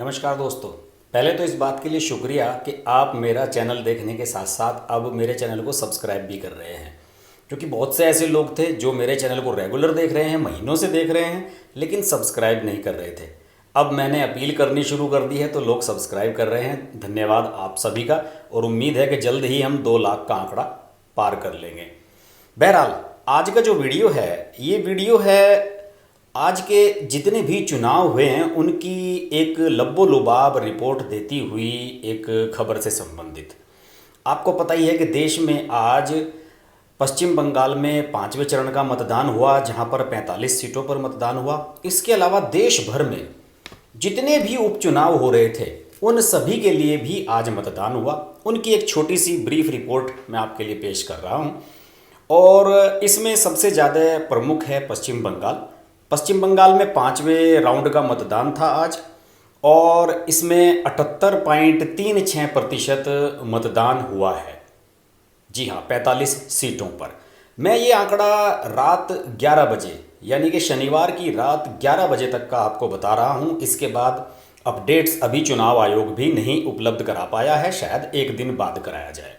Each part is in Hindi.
नमस्कार दोस्तों। पहले तो इस बात के लिए शुक्रिया कि आप मेरा चैनल देखने के साथ साथ अब मेरे चैनल को सब्सक्राइब भी कर रहे हैं, क्योंकि बहुत से ऐसे लोग थे जो मेरे चैनल को रेगुलर देख रहे हैं, महीनों से देख रहे हैं, लेकिन सब्सक्राइब नहीं कर रहे थे। अब मैंने अपील करनी शुरू कर दी है तो लोग सब्सक्राइब कर रहे हैं। धन्यवाद आप सभी का, और उम्मीद है कि जल्द ही हम 2 लाख का आंकड़ा पार कर लेंगे। बहरहाल, आज का जो वीडियो है, ये वीडियो है आज के जितने भी चुनाव हुए हैं उनकी एक लब्बो-लुबाब रिपोर्ट देती हुई एक खबर से संबंधित। आपको पता ही है कि देश में आज पश्चिम बंगाल में 5वें चरण का मतदान हुआ, जहां पर 45 सीटों पर मतदान हुआ। इसके अलावा देश भर में जितने भी उपचुनाव हो रहे थे उन सभी के लिए भी आज मतदान हुआ। उनकी एक छोटी सी ब्रीफ रिपोर्ट मैं आपके लिए पेश कर रहा हूं, और इसमें सबसे ज़्यादा प्रमुख है पश्चिम बंगाल। पश्चिम बंगाल में 5वें राउंड का मतदान था आज, और इसमें 78.36% मतदान हुआ है। जी हाँ, 45 सीटों पर। मैं ये आंकड़ा रात 11 बजे यानी कि शनिवार की रात 11 बजे तक का आपको बता रहा हूँ। इसके बाद अपडेट्स अभी चुनाव आयोग भी नहीं उपलब्ध करा पाया है, शायद एक दिन बाद कराया जाए।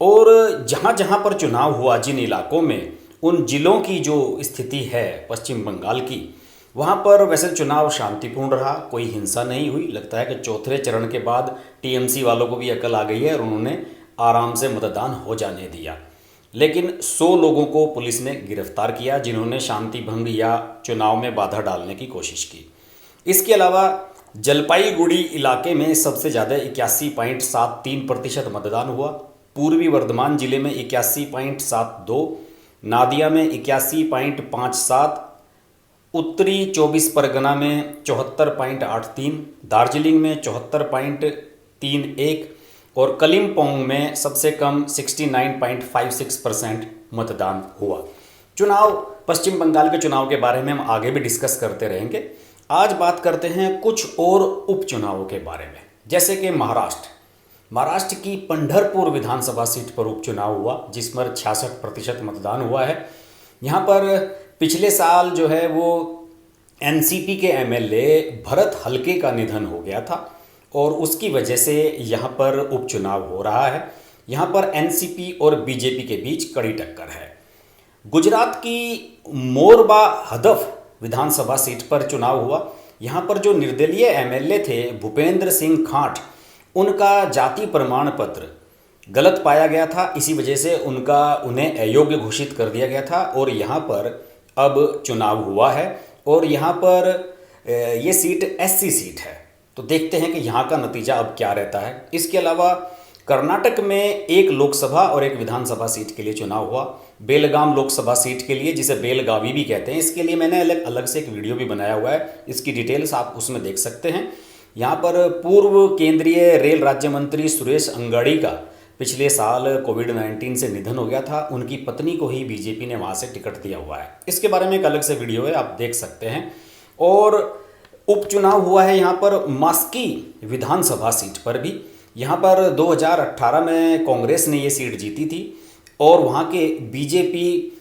और जहाँ जहाँ पर चुनाव हुआ, जिन इलाकों में, उन जिलों की जो स्थिति है पश्चिम बंगाल की, वहाँ पर वैसे चुनाव शांतिपूर्ण रहा, कोई हिंसा नहीं हुई। लगता है कि चौथे चरण के बाद टीएमसी वालों को भी अकल आ गई है और उन्होंने आराम से मतदान हो जाने दिया। लेकिन 100 लोगों को पुलिस ने गिरफ्तार किया जिन्होंने शांति भंग या चुनाव में बाधा डालने की कोशिश की। इसके अलावा जलपाईगुड़ी इलाके में सबसे ज़्यादा 81.73% मतदान हुआ। पूर्वी वर्धमान जिले में 81.72, नादिया में 81.57, उत्तरी 24 परगना में 74.83, दार्जिलिंग में 74.31 और कलिम्पोंग में सबसे कम 69.56% मतदान हुआ। चुनाव, पश्चिम बंगाल के चुनाव के बारे में हम आगे भी डिस्कस करते रहेंगे। आज बात करते हैं कुछ और उपचुनावों के बारे में, जैसे कि महाराष्ट्र की पंढरपुर विधानसभा सीट पर उपचुनाव हुआ, जिस पर 66% मतदान हुआ है। यहाँ पर पिछले साल जो है वो एनसीपी के एमएलए भरत हल्के का निधन हो गया था, और उसकी वजह से यहाँ पर उपचुनाव हो रहा है। यहाँ पर एनसीपी और बीजेपी के बीच कड़ी टक्कर है। गुजरात की मोरबा हदफ विधानसभा सीट पर चुनाव हुआ। यहाँ पर जो निर्दलीय एमएलए थे भूपेंद्र सिंह खांट, उनका जाति प्रमाण पत्र गलत पाया गया था। इसी वजह से उन्हें अयोग्य घोषित कर दिया गया था, और यहाँ पर अब चुनाव हुआ है, और यहाँ पर ये सीट एससी सीट है। तो देखते हैं कि यहाँ का नतीजा अब क्या रहता है। इसके अलावा कर्नाटक में एक लोकसभा और एक विधानसभा सीट के लिए चुनाव हुआ। बेलगाम लोकसभा सीट के लिए, जिसे बेलगावी भी कहते हैं, इसके लिए मैंने अलग से एक वीडियो भी बनाया हुआ है। इसकी डिटेल्स आप उसमें देख सकते हैं। यहाँ पर पूर्व केंद्रीय रेल राज्य मंत्री सुरेश अंगड़ी का पिछले साल कोविड-19 से निधन हो गया था। उनकी पत्नी को ही बीजेपी ने वहाँ से टिकट दिया हुआ है। इसके बारे में एक अलग से वीडियो है, आप देख सकते हैं। और उपचुनाव हुआ है यहाँ पर मास्की विधानसभा सीट पर भी। यहाँ पर 2018 में कांग्रेस ने ये सीट जीती थी, और वहाँ के बीजेपी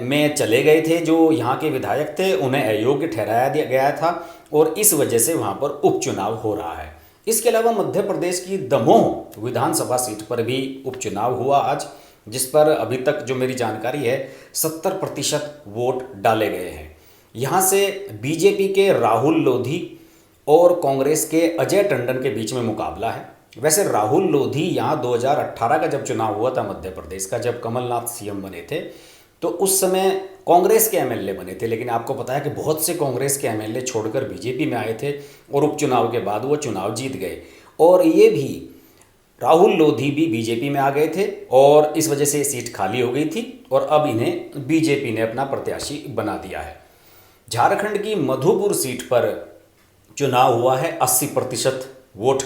में चले गए थे जो यहाँ के विधायक थे, उन्हें अयोग्य ठहराया दिया गया था, और इस वजह से वहाँ पर उपचुनाव हो रहा है। इसके अलावा मध्य प्रदेश की दमोह विधानसभा सीट पर भी उपचुनाव हुआ आज, जिस पर अभी तक जो मेरी जानकारी है 70% वोट डाले गए हैं। यहाँ से बीजेपी के राहुल लोधी और कांग्रेस के अजय टंडन के बीच में मुकाबला है। वैसे राहुल लोधी यहाँ 2018 का जब चुनाव हुआ था मध्य प्रदेश का, जब कमलनाथ सीएम बने थे, तो उस समय कांग्रेस के एमएलए बने थे। लेकिन आपको पता है कि बहुत से कांग्रेस के एमएलए छोड़कर बीजेपी में आए थे, और उपचुनाव के बाद वो चुनाव जीत गए। और ये भी राहुल लोधी भी बीजेपी में आ गए थे, और इस वजह से ये सीट खाली हो गई थी, और अब इन्हें बीजेपी ने अपना प्रत्याशी बना दिया है। झारखंड की मधुपुर सीट पर चुनाव हुआ है। 80% वोट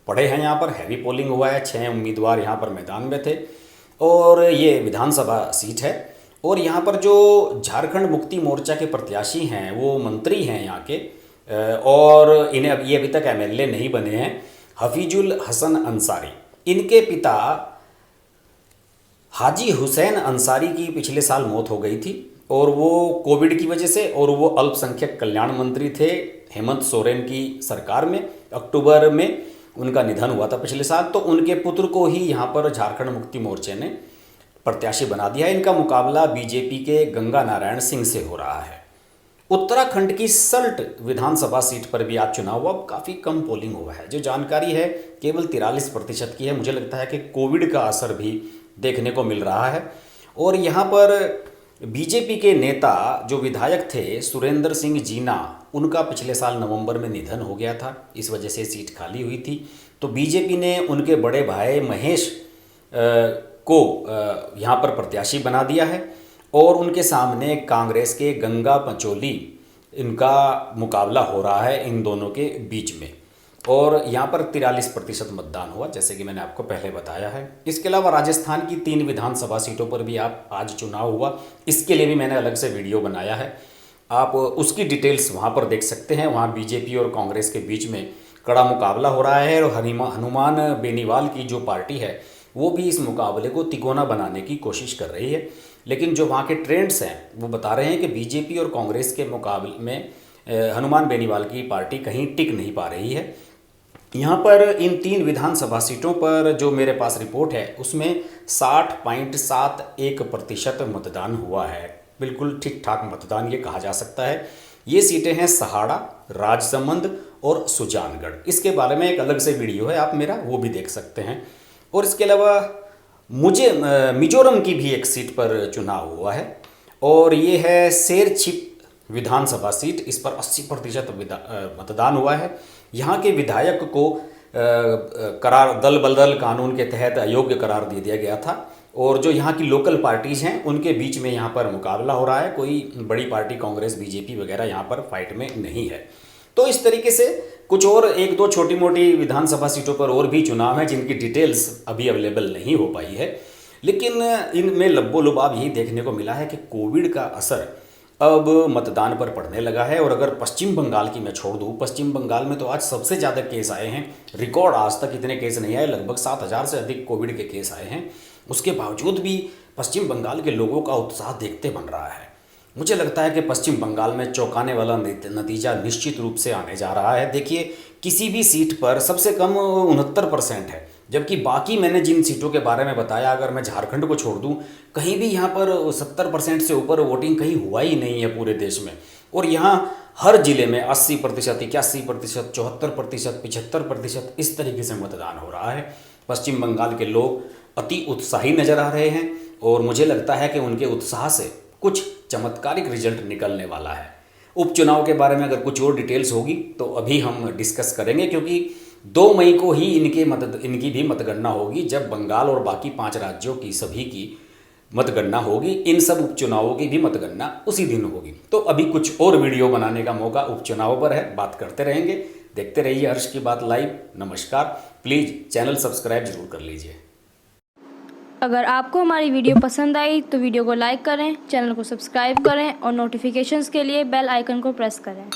पड़े हैं। यहाँ पर हैवी पोलिंग हुआ है। 6 उम्मीदवार यहाँ पर मैदान में थे, और ये विधानसभा सीट है। और यहाँ पर जो झारखंड मुक्ति मोर्चा के प्रत्याशी हैं, वो मंत्री हैं यहाँ के, और ये अभी तक एमएलए नहीं बने हैं, हफीजुल हसन अंसारी। इनके पिता हाजी हुसैन अंसारी की पिछले साल मौत हो गई थी, और वो कोविड की वजह से, और वो अल्पसंख्यक कल्याण मंत्री थे, हेमंत सोरेन की सरकार में अक्टूबर में उनका निधन हुआ था पिछले साल। तो उनके पुत्र को ही यहाँ पर झारखंड मुक्ति मोर्चे ने प्रत्याशी बना दिया है। इनका मुकाबला बीजेपी के गंगा नारायण सिंह से हो रहा है। उत्तराखंड की सल्ट विधानसभा सीट पर भी आज चुनाव हुआ। काफ़ी कम पोलिंग हुआ है। जो जानकारी है केवल 43% की है। मुझे लगता है कि कोविड का असर भी देखने को मिल रहा है। और यहाँ पर बीजेपी के नेता जो विधायक थे सुरेंद्र सिंह जीना, उनका पिछले साल नवंबर में निधन हो गया था। इस वजह से सीट खाली हुई थी। तो बीजेपी ने उनके बड़े भाई महेश को यहाँ पर प्रत्याशी बना दिया है। और उनके सामने कांग्रेस के गंगा पंचोली, इनका मुकाबला हो रहा है इन दोनों के बीच में। और यहाँ पर 43% मतदान हुआ, जैसे कि मैंने आपको पहले बताया है। इसके अलावा राजस्थान की 3 विधानसभा सीटों पर भी आज चुनाव हुआ। इसके लिए भी मैंने अलग से वीडियो बनाया है, आप उसकी डिटेल्स वहाँ पर देख सकते हैं। वहाँ बीजेपी और कांग्रेस के बीच में कड़ा मुकाबला हो रहा है। और हनुमान बेनीवाल की जो पार्टी है वो भी इस मुकाबले को तिकोना बनाने की कोशिश कर रही है। लेकिन जो वहाँ के ट्रेंड्स हैं वो बता रहे हैं कि बीजेपी और कांग्रेस के मुकाबले में हनुमान बेनीवाल की पार्टी कहीं टिक नहीं पा रही है। यहाँ पर इन 3 विधानसभा सीटों पर जो मेरे पास रिपोर्ट है उसमें 60.71% मतदान हुआ है। बिल्कुल ठीक ठाक मतदान ये कहा जा सकता है। ये सीटें हैं सहाड़ा, राजसमंद और सुजानगढ़। इसके बारे में एक अलग से वीडियो है, आप मेरा वो भी देख सकते हैं। और इसके अलावा मुझे मिजोरम की भी एक सीट पर चुनाव हुआ है और ये है शेरछिप विधानसभा सीट। इस पर 80% मतदान हुआ है। यहाँ के विधायक को दल बदल कानून के तहत अयोग्य करार दे दिया गया था। और जो यहाँ की लोकल पार्टीज़ हैं उनके बीच में यहाँ पर मुकाबला हो रहा है। कोई बड़ी पार्टी कांग्रेस बीजेपी वगैरह यहाँ पर फाइट में नहीं है। तो इस तरीके से कुछ और 1-2 छोटी मोटी विधानसभा सीटों पर और भी चुनाव हैं जिनकी डिटेल्स अभी अवेलेबल नहीं हो पाई है। लेकिन इनमें लब्बो-लुबाब यही देखने को मिला है कि कोविड का असर अब मतदान पर पड़ने लगा है। और अगर पश्चिम बंगाल की मैं छोड़ दूँ, पश्चिम बंगाल में तो आज सबसे ज़्यादा केस आए हैं। रिकॉर्ड आज तक इतने केस नहीं आए, लगभग 7,000 से अधिक कोविड के केस आए हैं। उसके बावजूद भी पश्चिम बंगाल के लोगों का उत्साह देखते बन रहा है। मुझे लगता है कि पश्चिम बंगाल में चौंकाने वाला नतीजा निश्चित रूप से आने जा रहा है। देखिए, किसी भी सीट पर सबसे कम 69% है, जबकि बाकी मैंने जिन सीटों के बारे में बताया, अगर मैं झारखंड को छोड़ दूं, कहीं भी यहाँ पर 70% से ऊपर वोटिंग कहीं हुआ ही नहीं है पूरे देश में। और यहाँ हर जिले में 80%, 81%, 74%, 75% इस तरीके से मतदान हो रहा है। पश्चिम बंगाल के लोग अति उत्साही नजर आ रहे हैं और मुझे लगता है कि उनके उत्साह से कुछ चमत्कारिक रिजल्ट निकलने वाला है। उपचुनाव के बारे में अगर कुछ और डिटेल्स होगी तो अभी हम डिस्कस करेंगे, क्योंकि 2 मई को ही इनकी भी मतगणना होगी, जब बंगाल और बाकी 5 राज्यों की सभी की मतगणना होगी। इन सब उपचुनावों की भी मतगणना उसी दिन होगी। तो अभी कुछ और वीडियो बनाने का मौका उपचुनाव पर है, बात करते रहेंगे। देखते रहिए हर्ष की बात लाइव। नमस्कार। प्लीज़ चैनल सब्सक्राइब जरूर कर लीजिए। अगर आपको हमारी वीडियो पसंद आई तो वीडियो को लाइक करें, चैनल को सब्सक्राइब करें और नोटिफिकेशंस के लिए बेल आइकन को प्रेस करें।